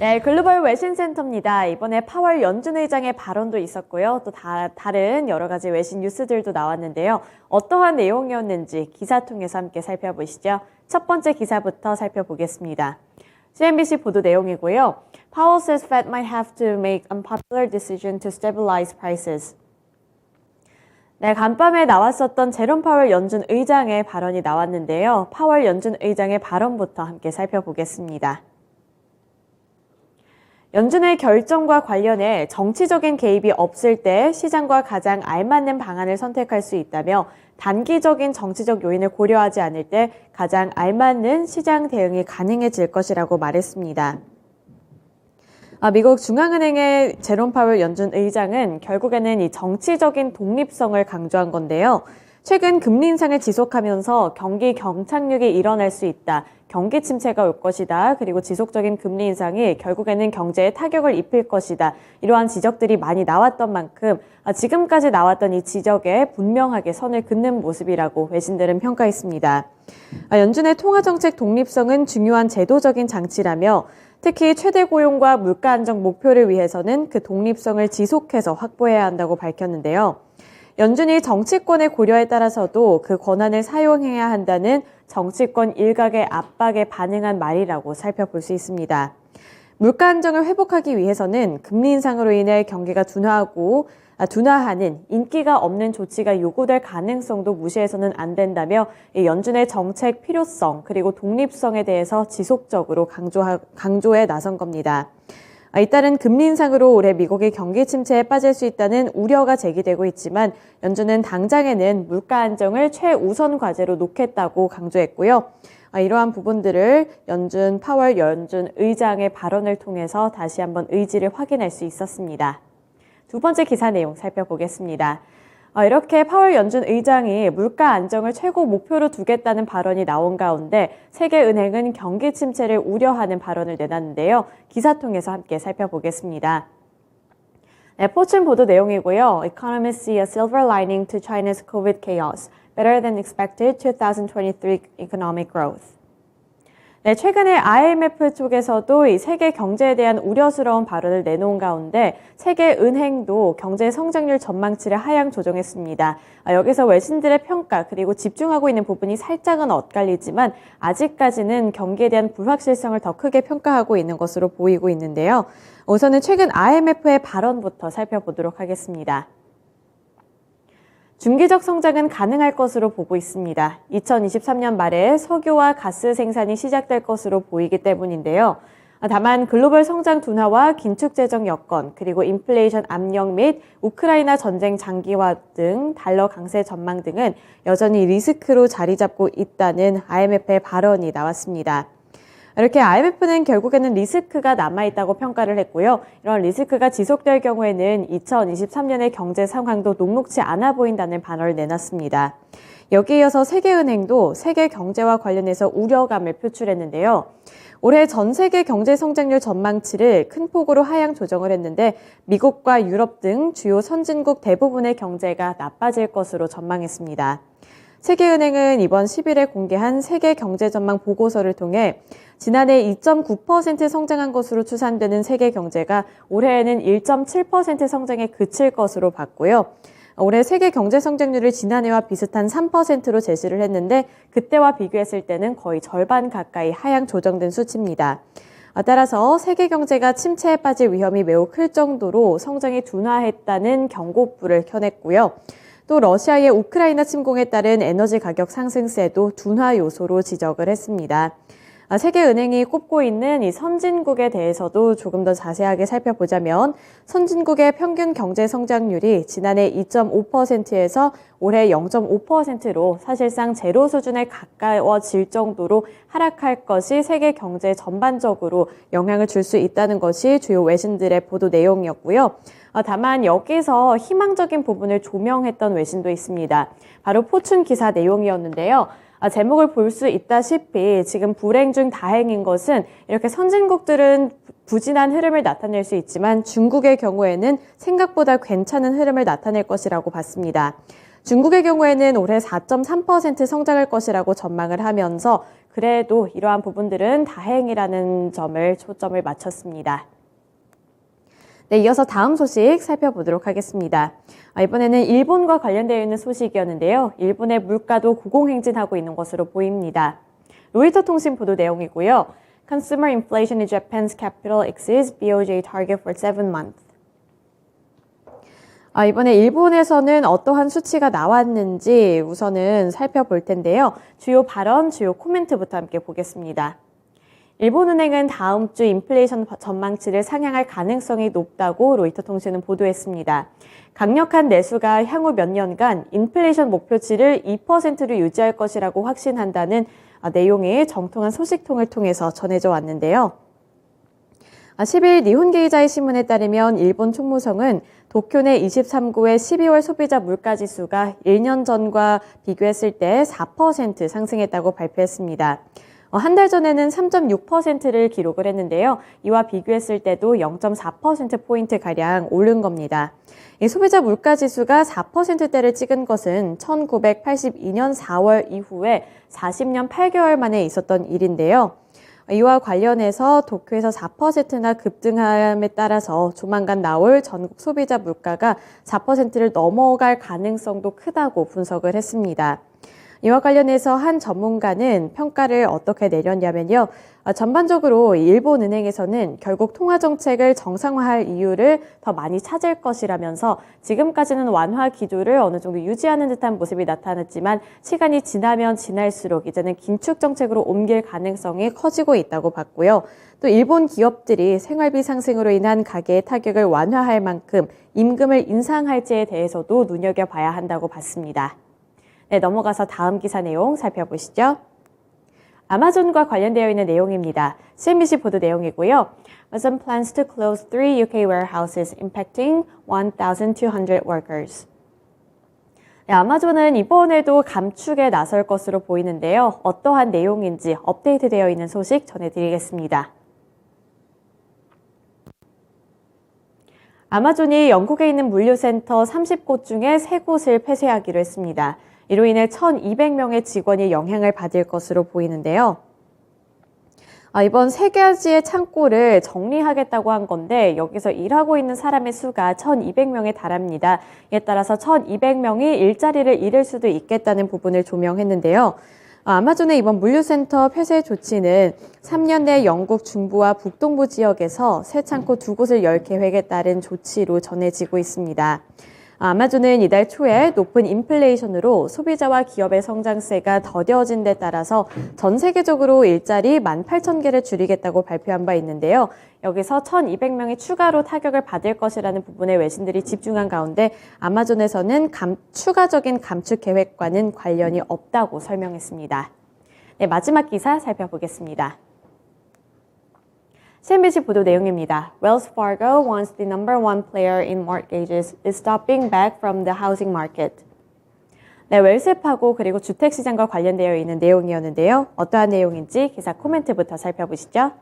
네, 글로벌 외신센터입니다. 이번에 파월 연준 의장의 발언도 있었고요. 또 다른 여러 가지 외신 뉴스들도 나왔는데요. 어떠한 내용이었는지 기사 통해서 함께 살펴보시죠. 첫 번째 기사부터 살펴보겠습니다. CNBC 보도 내용이고요. Powell says Fed might have to make unpopular decision to stabilize prices. 네, 간밤에 나왔었던 제롬 파월 연준 의장의 발언이 나왔는데요. 파월 연준 의장의 발언부터 함께 살펴보겠습니다. 연준의 결정과 관련해 정치적인 개입이 없을 때 시장과 가장 알맞는 방안을 선택할 수 있다며 단기적인 정치적 요인을 고려하지 않을 때 가장 알맞는 시장 대응이 가능해질 것이라고 말했습니다. 미국 중앙은행의 제롬 파월 연준 의장은 결국에는 이 정치적인 독립성을 강조한 건데요. 최근 금리 인상을 지속하면서 경기 경착륙이 일어날 수 있다. 경기 침체가 올 것이다. 그리고 지속적인 금리 인상이 결국에는 경제에 타격을 입힐 것이다. 이러한 지적들이 많이 나왔던 만큼 지금까지 나왔던 이 지적에 분명하게 선을 긋는 모습이라고 외신들은 평가했습니다. 연준의 통화정책 독립성은 중요한 제도적인 장치라며 특히 최대 고용과 물가 안정 목표를 위해서는 그 독립성을 지속해서 확보해야 한다고 밝혔는데요. 연준이 정치권의 고려에 따라서도 그 권한을 사용해야 한다는 정치권 일각의 압박에 반응한 말이라고 살펴볼 수 있습니다. 물가 안정을 회복하기 위해서는 금리 인상으로 인해 경기가 둔화하는 인기가 없는 조치가 요구될 가능성도 무시해서는 안 된다며 연준의 정책 필요성 그리고 독립성에 대해서 지속적으로 강조해 나선 겁니다. 잇따른 금리 인상으로 올해 미국이 경기 침체에 빠질 수 있다는 우려가 제기되고 있지만 연준은 당장에는 물가 안정을 최우선 과제로 놓겠다고 강조했고요. 이러한 부분들을 파월 연준 의장의 발언을 통해서 다시 한번 의지를 확인할 수 있었습니다. 두 번째 기사 내용 살펴보겠습니다. 이렇게 파월 연준 의장이 물가 안정을 최고 목표로 두겠다는 발언이 나온 가운데 세계은행은 경기 침체를 우려하는 발언을 내놨는데요. 기사 통해서 함께 살펴보겠습니다. 네, 포춘 보도 내용이고요. Economists see a silver lining to China's COVID chaos. Better than expected 2023 economic growth. 네, 최근에 IMF 쪽에서도 이 세계 경제에 대한 우려스러운 발언을 내놓은 가운데 세계은행도 경제 성장률 전망치를 하향 조정했습니다. 여기서 외신들의 평가 그리고 집중하고 있는 부분이 살짝은 엇갈리지만 아직까지는 경기에 대한 불확실성을 더 크게 평가하고 있는 것으로 보이고 있는데요. 우선은 최근 IMF의 발언부터 살펴보도록 하겠습니다. 중기적 성장은 가능할 것으로 보고 있습니다. 2023년 말에 석유와 가스 생산이 시작될 것으로 보이기 때문인데요. 다만 글로벌 성장 둔화와 긴축 재정 여건, 그리고 인플레이션 압력 및 우크라이나 전쟁 장기화 등 달러 강세 전망 등은 여전히 리스크로 자리 잡고 있다는 IMF의 발언이 나왔습니다. 이렇게 IMF는 결국에는 리스크가 남아있다고 평가를 했고요. 이런 리스크가 지속될 경우에는 2023년의 경제 상황도 녹록지 않아 보인다는 발언을 내놨습니다. 여기에 이어서 세계은행도 세계 경제와 관련해서 우려감을 표출했는데요. 올해 전 세계 경제 성장률 전망치를 큰 폭으로 하향 조정을 했는데 미국과 유럽 등 주요 선진국 대부분의 경제가 나빠질 것으로 전망했습니다. 세계은행은 이번 10일에 공개한 세계 경제 전망 보고서를 통해 지난해 2.9% 성장한 것으로 추산되는 세계 경제가 올해에는 1.7% 성장에 그칠 것으로 봤고요. 올해 세계 경제 성장률을 지난해와 비슷한 3%로 제시를 했는데 그때와 비교했을 때는 거의 절반 가까이 하향 조정된 수치입니다. 따라서 세계 경제가 침체에 빠질 위험이 매우 클 정도로 성장이 둔화했다는 경고불을 켜냈고요. 또 러시아의 우크라이나 침공에 따른 에너지 가격 상승세도 둔화 요소로 지적을 했습니다. 세계은행이 꼽고 있는 이 선진국에 대해서도 조금 더 자세하게 살펴보자면 선진국의 평균 경제 성장률이 지난해 2.5%에서 올해 0.5%로 사실상 제로 수준에 가까워질 정도로 하락할 것이 세계 경제 전반적으로 영향을 줄 수 있다는 것이 주요 외신들의 보도 내용이었고요. 다만 여기서 희망적인 부분을 조명했던 외신도 있습니다. 바로 포춘 기사 내용이었는데요. 제목을 볼 수 있다시피 지금 불행 중 다행인 것은 이렇게 선진국들은 부진한 흐름을 나타낼 수 있지만 중국의 경우에는 생각보다 괜찮은 흐름을 나타낼 것이라고 봤습니다. 중국의 경우에는 올해 4.3% 성장할 것이라고 전망을 하면서 그래도 이러한 부분들은 다행이라는 점을 초점을 맞췄습니다. 네, 이어서 다음 소식 살펴보도록 하겠습니다. 이번에는 일본과 관련되어 있는 소식이었는데요. 일본의 물가도 고공행진하고 있는 것으로 보입니다. 로이터 통신 보도 내용이고요. Consumer inflation in Japan's capital exceeds BOJ target for 7 months. 이번에 일본에서는 어떠한 수치가 나왔는지 우선은 살펴볼 텐데요. 주요 발언, 주요 코멘트부터 함께 보겠습니다. 일본은행은 다음 주 인플레이션 전망치를 상향할 가능성이 높다고 로이터 통신은 보도했습니다. 강력한 내수가 향후 몇 년간 인플레이션 목표치를 2%로 유지할 것이라고 확신한다는 내용의 정통한 소식통을 통해서 전해져 왔는데요. 10일 니혼게이자이 신문에 따르면 일본 총무성은 도쿄 내 23구의 12월 소비자 물가지수가 1년 전과 비교했을 때 4% 상승했다고 발표했습니다. 한 달 전에는 3.6%를 기록을 했는데요. 이와 비교했을 때도 0.4%포인트가량 오른 겁니다. 이 소비자 물가지수가 4%대를 찍은 것은 1982년 4월 이후에 40년 8개월 만에 있었던 일인데요. 이와 관련해서 도쿄에서 4%나 급등함에 따라서 조만간 나올 전국 소비자 물가가 4%를 넘어갈 가능성도 크다고 분석을 했습니다. 이와 관련해서 한 전문가는 평가를 어떻게 내렸냐면요. 전반적으로 일본은행에서는 결국 통화정책을 정상화할 이유를 더 많이 찾을 것이라면서 지금까지는 완화 기조를 어느 정도 유지하는 듯한 모습이 나타났지만 시간이 지나면 지날수록 이제는 긴축정책으로 옮길 가능성이 커지고 있다고 봤고요. 또 일본 기업들이 생활비 상승으로 인한 가계의 타격을 완화할 만큼 임금을 인상할지에 대해서도 눈여겨봐야 한다고 봤습니다. 네, 넘어가서 다음 기사 내용 살펴보시죠. 아마존과 관련되어 있는 내용입니다. CNBC 보도 내용이고요. Amazon plans to close 3 UK warehouses impacting 1,200 workers. 네, 아마존은 이번에도 감축에 나설 것으로 보이는데요. 어떠한 내용인지 업데이트되어 있는 소식 전해드리겠습니다. 아마존이 영국에 있는 물류센터 30곳 중에 3곳을 폐쇄하기로 했습니다. 이로 인해 1,200명의 직원이 영향을 받을 것으로 보이는데요. 이번 3가지의 창고를 정리하겠다고 한 건데 여기서 일하고 있는 사람의 수가 1,200명에 달합니다. 이에 따라서 1,200명이 일자리를 잃을 수도 있겠다는 부분을 조명했는데요. 아마존의 이번 물류센터 폐쇄 조치는 3년 내 영국 중부와 북동부 지역에서 새 창고 2곳을 열 계획에 따른 조치로 전해지고 있습니다. 아마존은 이달 초에 높은 인플레이션으로 소비자와 기업의 성장세가 더뎌진 데 따라서 전 세계적으로 일자리 18,000개를 줄이겠다고 발표한 바 있는데요. 여기서 1,200명이 추가로 타격을 받을 것이라는 부분에 외신들이 집중한 가운데 아마존에서는 추가적인 감축 계획과는 관련이 없다고 설명했습니다. 네, 마지막 기사 살펴보겠습니다. CNBC 보도 내용입니다. Wells Fargo, once the number one player in mortgages, is stepping back from the housing market. 네, 웰스파고 그리고 주택시장과 관련되어 있는 내용이었는데요. 어떠한 내용인지 기사 코멘트부터 살펴보시죠.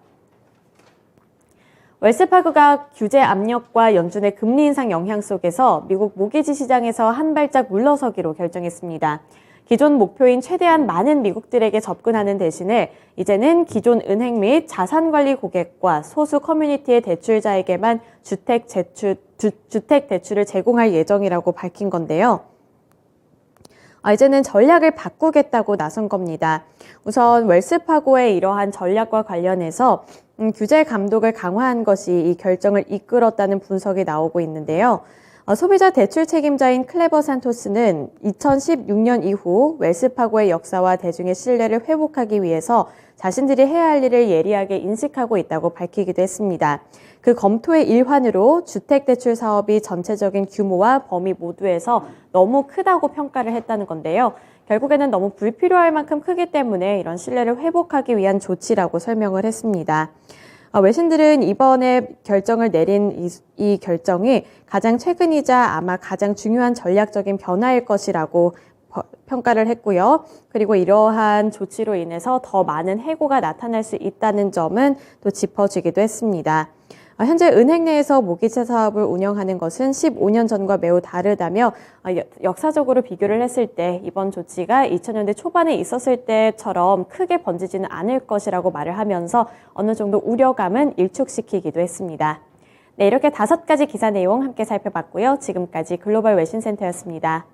웰스파고가 규제 압력과 연준의 금리 인상 영향 속에서 미국 모기지 시장에서 한 발짝 물러서기로 결정했습니다. 기존 목표인 최대한 많은 미국들에게 접근하는 대신에 이제는 기존 은행 및 자산관리 고객과 소수 커뮤니티의 대출자에게만 주택 대출을 제공할 예정이라고 밝힌 건데요. 이제는 전략을 바꾸겠다고 나선 겁니다. 우선 웰스파고의 이러한 전략과 관련해서 규제 감독을 강화한 것이 이 결정을 이끌었다는 분석이 나오고 있는데요. 소비자 대출 책임자인 클레버 산토스는 2016년 이후 웰스파고의 역사와 대중의 신뢰를 회복하기 위해서 자신들이 해야 할 일을 예리하게 인식하고 있다고 밝히기도 했습니다. 그 검토의 일환으로 주택대출 사업이 전체적인 규모와 범위 모두에서 너무 크다고 평가를 했다는 건데요. 결국에는 너무 불필요할 만큼 크기 때문에 이런 신뢰를 회복하기 위한 조치라고 설명을 했습니다. 외신들은 이번에 결정을 내린 이 결정이 가장 최근이자 아마 가장 중요한 전략적인 변화일 것이라고 평가를 했고요. 그리고 이러한 조치로 인해서 더 많은 해고가 나타날 수 있다는 점은 또 짚어주기도 했습니다. 현재 은행 내에서 모기지 사업을 운영하는 것은 15년 전과 매우 다르다며 역사적으로 비교를 했을 때 이번 조치가 2000년대 초반에 있었을 때처럼 크게 번지지는 않을 것이라고 말을 하면서 어느 정도 우려감은 일축시키기도 했습니다. 네, 이렇게 5가지 기사 내용 함께 살펴봤고요. 지금까지 글로벌 외신센터였습니다.